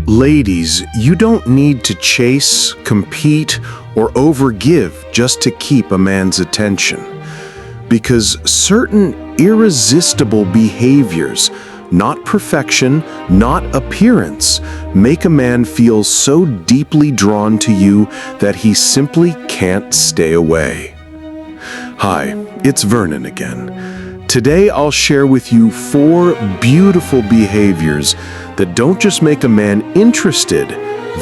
Ladies, you don't need to chase, compete, or overgive just to keep a man's attention. Because certain irresistible behaviors, not perfection, not appearance, make a man feel so deeply drawn to you that he simply can't stay away. Hi, it's Vernon again. Today I'll share with you 4 beautiful behaviors that don't just make a man interested,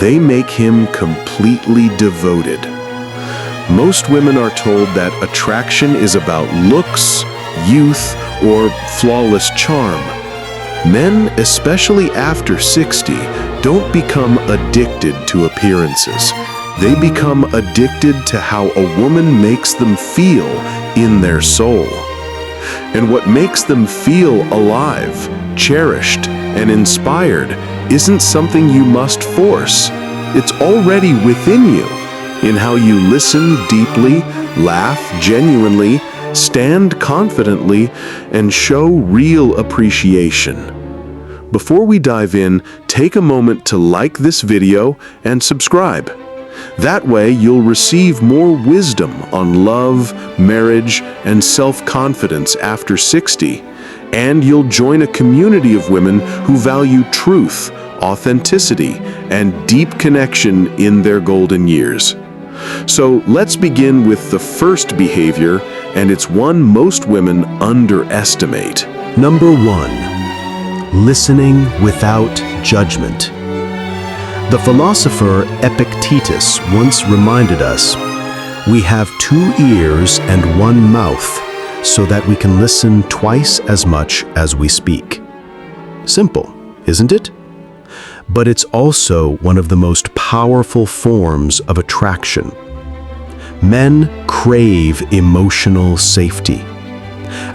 they make him completely devoted. Most women are told that attraction is about looks, youth, or flawless charm. Men, especially after 60, don't become addicted to appearances. They become addicted to how a woman makes them feel in their soul. And what makes them feel alive, cherished, and inspired isn't something you must force. It's already within you, in how you listen deeply, laugh genuinely, stand confidently, and show real appreciation. Before we dive in, take a moment to like this video and subscribe. That way, you'll receive more wisdom on love, marriage, and self-confidence after 60, and you'll join a community of women who value truth, authenticity, and deep connection in their golden years. So let's begin with the first behavior, and it's one most women underestimate. Number 1. Listening without judgment. The philosopher Epictetus once reminded us, "We have 2 ears and 1 mouth, so that we can listen twice as much as we speak." Simple, isn't it? But it's also one of the most powerful forms of attraction. Men crave emotional safety.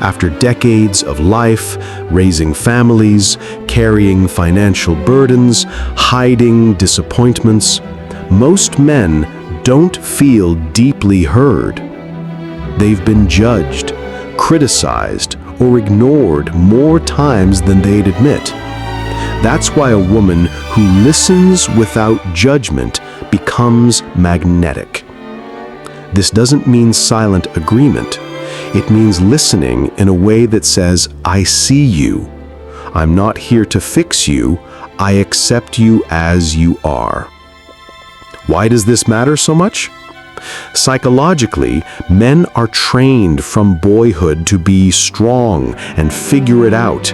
After decades of life, raising families, carrying financial burdens, hiding disappointments, most men don't feel deeply heard. They've been judged, criticized, or ignored more times than they'd admit. That's why a woman who listens without judgment becomes magnetic. This doesn't mean silent agreement. It means listening in a way that says, "I see you. I'm not here to fix you. I accept you as you are." Why does this matter so much? Psychologically, men are trained from boyhood to be strong and figure it out.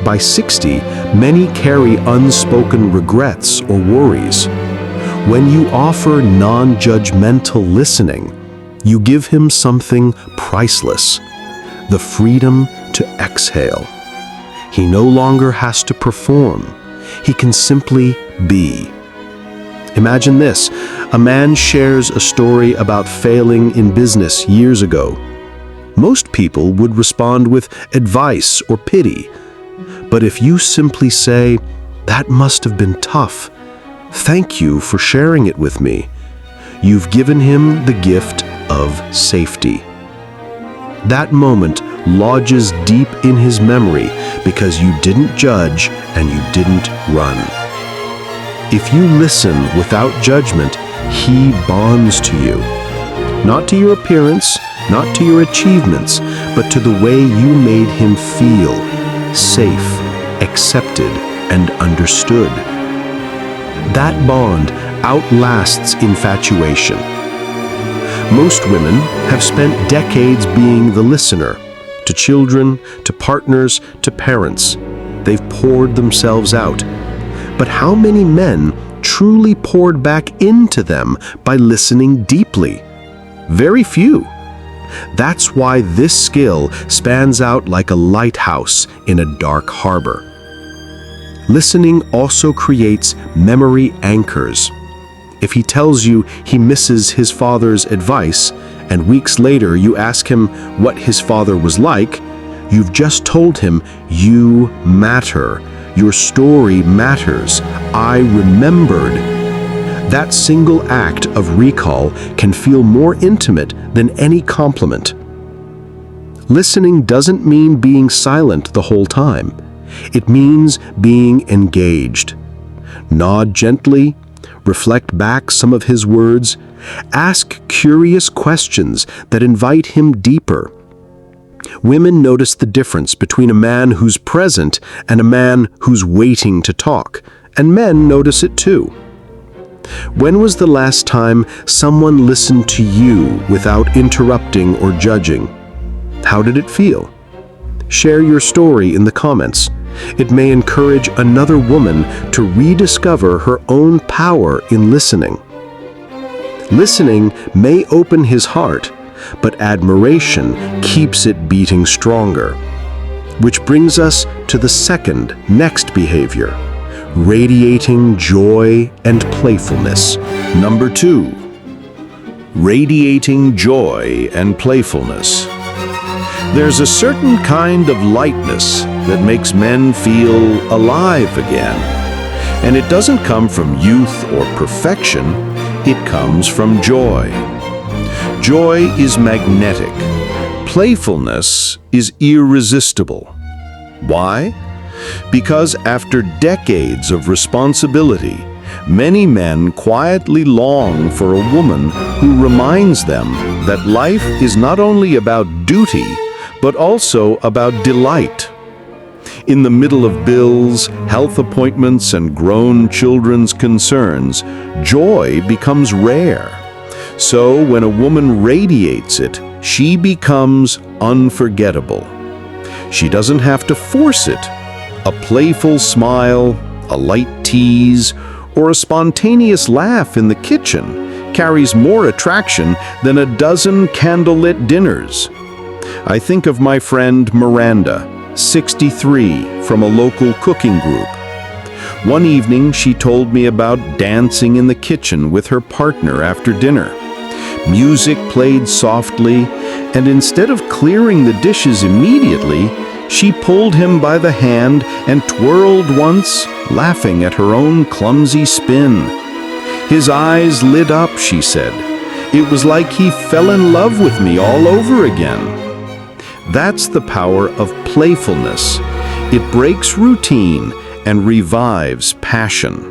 By 60, many carry unspoken regrets or worries. When you offer non-judgmental listening, you give him something priceless, the freedom to exhale. He no longer has to perform. He can simply be. Imagine this: a man shares a story about failing in business years ago. Most people would respond with advice or pity. But if you simply say, "That must have been tough. Thank you for sharing it with me," you've given him the gift of safety. That moment lodges deep in his memory because you didn't judge and you didn't run. If you listen without judgment, he bonds to you. Not to your appearance, not to your achievements, but to the way you made him feel safe, accepted, and understood. That bond outlasts infatuation. Most women have spent decades being the listener, to children, to partners, to parents. They've poured themselves out. But how many men truly poured back into them by listening deeply? Very few. That's why this skill stands out like a lighthouse in a dark harbor. Listening also creates memory anchors. If he tells you he misses his father's advice, and weeks later you ask him what his father was like, you've just told him, "You matter. Your story matters. I remembered." That single act of recall can feel more intimate than any compliment. Listening doesn't mean being silent the whole time. It means being engaged. Nod gently, reflect back some of his words, ask curious questions that invite him deeper. Women notice the difference between a man who's present and a man who's waiting to talk, and men notice it too. When was the last time someone listened to you without interrupting or judging? How did it feel? Share your story in the comments. It may encourage another woman to rediscover her own power in listening. Listening may open his heart, but admiration keeps it beating stronger. Which brings us to the next behavior: radiating joy and playfulness. Number 2. Radiating joy and playfulness. There's a certain kind of lightness that makes men feel alive again. And it doesn't come from youth or perfection, it comes from joy. Joy is magnetic. Playfulness is irresistible. Why? Because after decades of responsibility, many men quietly long for a woman who reminds them that life is not only about duty, but also about delight. In the middle of bills, health appointments, and grown children's concerns, joy becomes rare. So when a woman radiates it, she becomes unforgettable. She doesn't have to force it. A playful smile, a light tease, or a spontaneous laugh in the kitchen carries more attraction than a dozen candlelit dinners. I think of my friend Miranda, 63, from a local cooking group. One evening, she told me about dancing in the kitchen with her partner after dinner. Music played softly, and instead of clearing the dishes immediately, she pulled him by the hand and twirled once, laughing at her own clumsy spin. His eyes lit up, she said. It was like he fell in love with me all over again. That's the power of playfulness. It breaks routine and revives passion.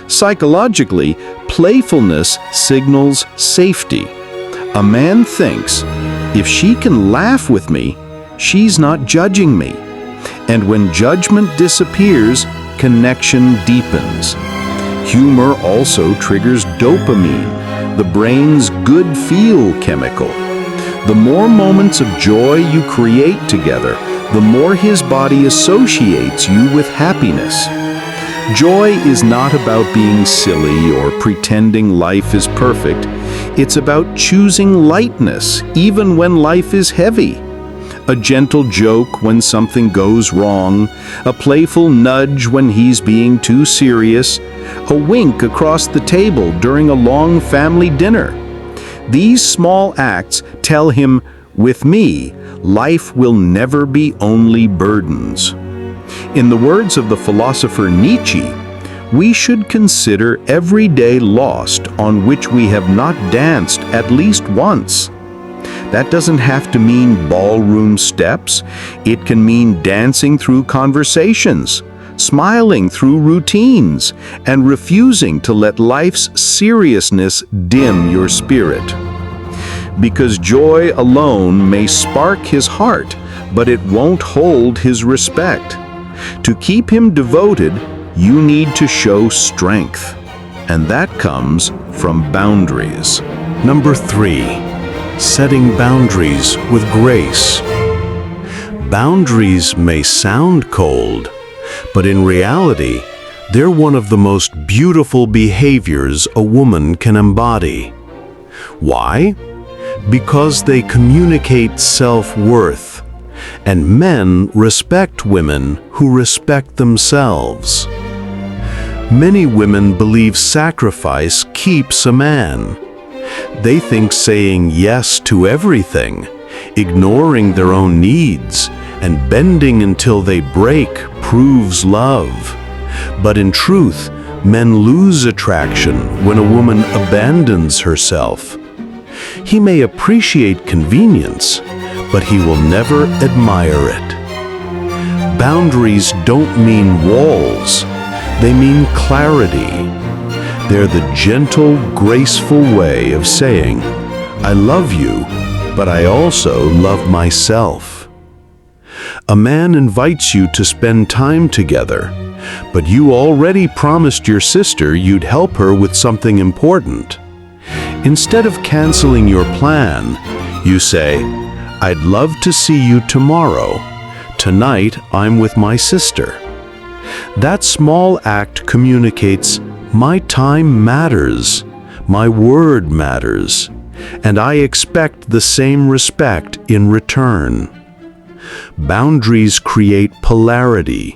Psychologically, playfulness signals safety. A man thinks, if she can laugh with me, she's not judging me. And when judgment disappears, connection deepens. Humor also triggers dopamine, the brain's good feel chemical. The more moments of joy you create together, the more his body associates you with happiness. Joy is not about being silly or pretending life is perfect. It's about choosing lightness, even when life is heavy. A gentle joke when something goes wrong, a playful nudge when he's being too serious, a wink across the table during a long family dinner. These small acts tell him, with me, life will never be only burdens. In the words of the philosopher Nietzsche, we should consider every day lost on which we have not danced at least once. That doesn't have to mean ballroom steps. It can mean dancing through conversations, smiling through routines, and refusing to let life's seriousness dim your spirit. Because joy alone may spark his heart, but it won't hold his respect. To keep him devoted, you need to show strength, and that comes from boundaries. Number 3, setting boundaries with grace. Boundaries may sound cold, but in reality, they're one of the most beautiful behaviors a woman can embody. Why? Because they communicate self-worth, and men respect women who respect themselves. Many women believe sacrifice keeps a man. They think saying yes to everything, ignoring their own needs, and bending until they break proves love. But in truth, men lose attraction when a woman abandons herself. He may appreciate convenience, but he will never admire it. Boundaries don't mean walls. They mean clarity. They're the gentle, graceful way of saying, I love you, but I also love myself. A man invites you to spend time together, but you already promised your sister you'd help her with something important. Instead of canceling your plan, you say, I'd love to see you tomorrow. Tonight, I'm with my sister. That small act communicates, my time matters, my word matters, and I expect the same respect in return. Boundaries create polarity.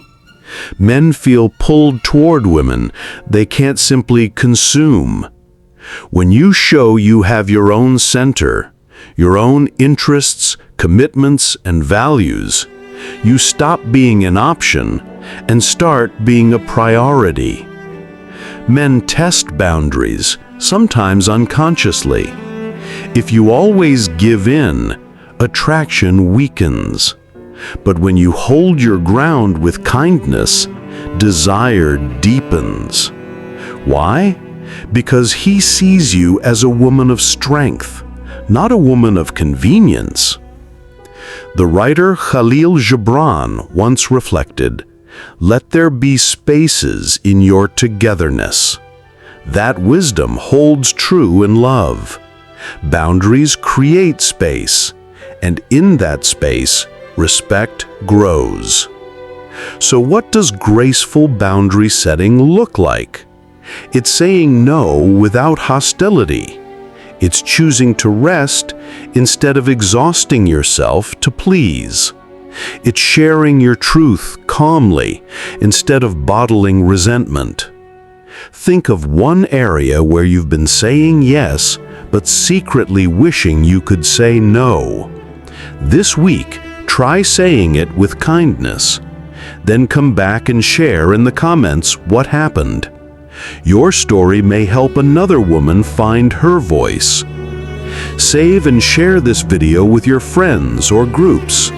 Men feel pulled toward women they can't simply consume. When you show you have your own center, your own interests, commitments, and values, you stop being an option and start being a priority. Men test boundaries, sometimes unconsciously. If you always give in, attraction weakens. But when you hold your ground with kindness, desire deepens. Why? Because he sees you as a woman of strength, not a woman of convenience. The writer Khalil Gibran once reflected, let there be spaces in your togetherness. That wisdom holds true in love. Boundaries create space, and in that space, respect grows. So what does graceful boundary setting look like? It's saying no without hostility. It's choosing to rest instead of exhausting yourself to please. It's sharing your truth calmly instead of bottling resentment. Think of one area where you've been saying yes, but secretly wishing you could say no. This week, try saying it with kindness. Then come back and share in the comments what happened. Your story may help another woman find her voice. Save and share this video with your friends or groups.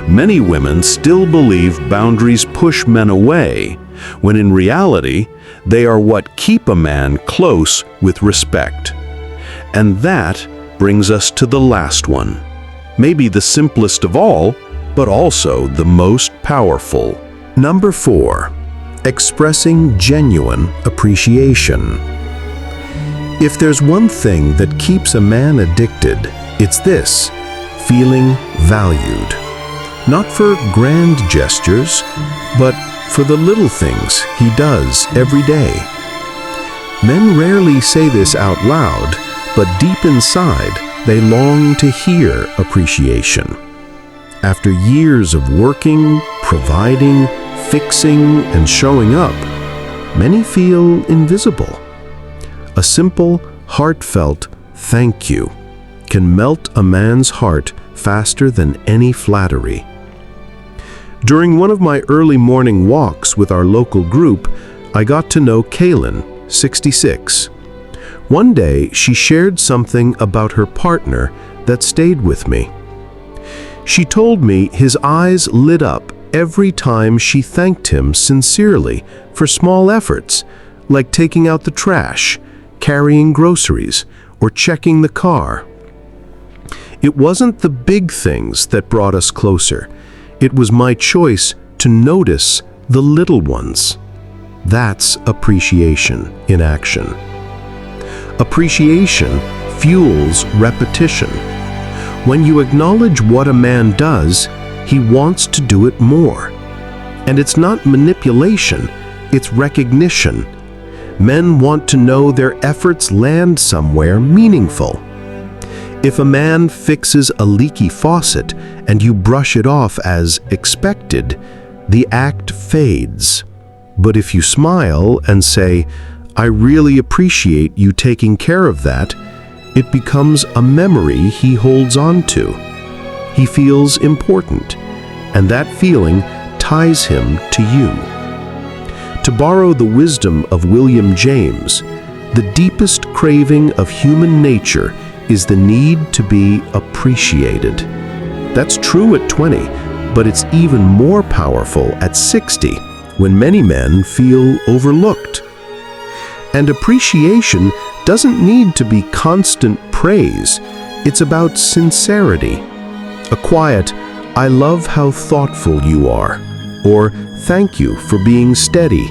Many women still believe boundaries push men away, when in reality, they are what keep a man close with respect. And that brings us to the last one. Maybe the simplest of all, but also the most powerful. Number 4. Expressing genuine appreciation. If there's one thing that keeps a man addicted, it's this: feeling valued. Not for grand gestures, but for the little things he does every day. Men rarely say this out loud, but deep inside, they long to hear appreciation. After years of working, providing, fixing, and showing up, many feel invisible. A simple, heartfelt thank you can melt a man's heart faster than any flattery. During one of my early morning walks with our local group, I got to know Kaylin, 66. One day, she shared something about her partner that stayed with me. She told me his eyes lit up every time she thanked him sincerely for small efforts, like taking out the trash, carrying groceries, or checking the car. It wasn't the big things that brought us closer. It was my choice to notice the little ones. That's appreciation in action. Appreciation fuels repetition. When you acknowledge what a man does, he wants to do it more. And it's not manipulation, it's recognition. Men want to know their efforts land somewhere meaningful. If a man fixes a leaky faucet and you brush it off as expected, the act fades. But if you smile and say, I really appreciate you taking care of that, it becomes a memory he holds on to. He feels important, and that feeling ties him to you. To borrow the wisdom of William James, the deepest craving of human nature is the need to be appreciated. That's true at 20, but it's even more powerful at 60, when many men feel overlooked. And appreciation doesn't need to be constant praise. It's about sincerity. A quiet, "I love how thoughtful you are," or "Thank you for being steady,"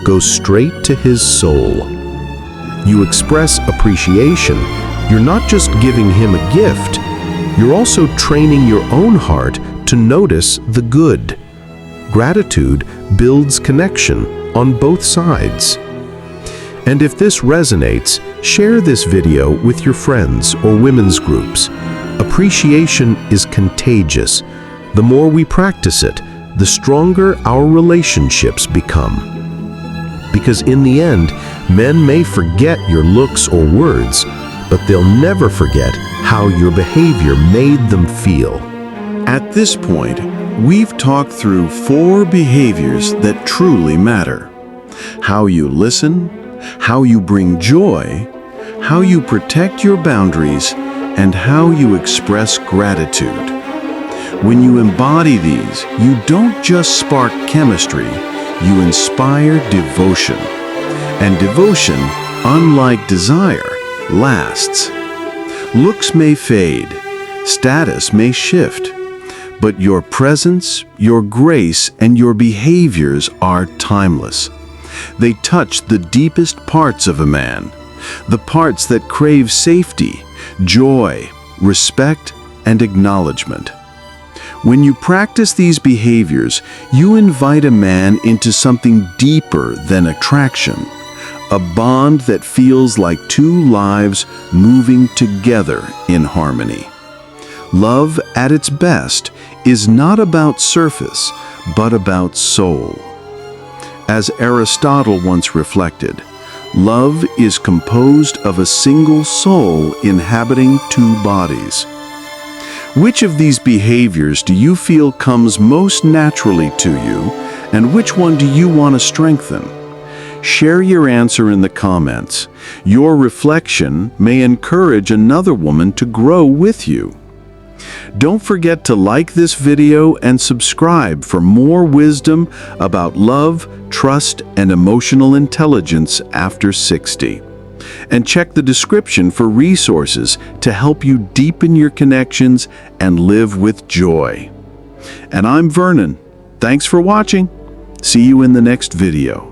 goes straight to his soul. You express appreciation. You're not just giving him a gift. You're also training your own heart to notice the good. Gratitude builds connection on both sides. And if this resonates, share this video with your friends or women's groups. Appreciation is contagious. The more we practice it, the stronger our relationships become. Because in the end, men may forget your looks or words, but they'll never forget how your behavior made them feel. At this point, we've talked through 4 behaviors that truly matter. How you listen, how you bring joy, how you protect your boundaries, and how you express gratitude. When you embody these, you don't just spark chemistry, you inspire devotion. And devotion, unlike desire, lasts. Looks may fade, status may shift, but your presence, your grace, and your behaviors are timeless. They touch the deepest parts of a man, the parts that crave safety, joy, respect, and acknowledgement. When you practice these behaviors, you invite a man into something deeper than attraction, a bond that feels like 2 lives moving together in harmony. Love at its best is not about surface, but about soul. As Aristotle once reflected, love is composed of a single soul inhabiting 2 bodies. Which of these behaviors do you feel comes most naturally to you, and which one do you want to strengthen? Share your answer in the comments. Your reflection may encourage another woman to grow with you. Don't forget to like this video and subscribe for more wisdom about love, trust, and emotional intelligence after 60. And check the description for resources to help you deepen your connections and live with joy. And I'm Vernon. Thanks for watching. See you in the next video.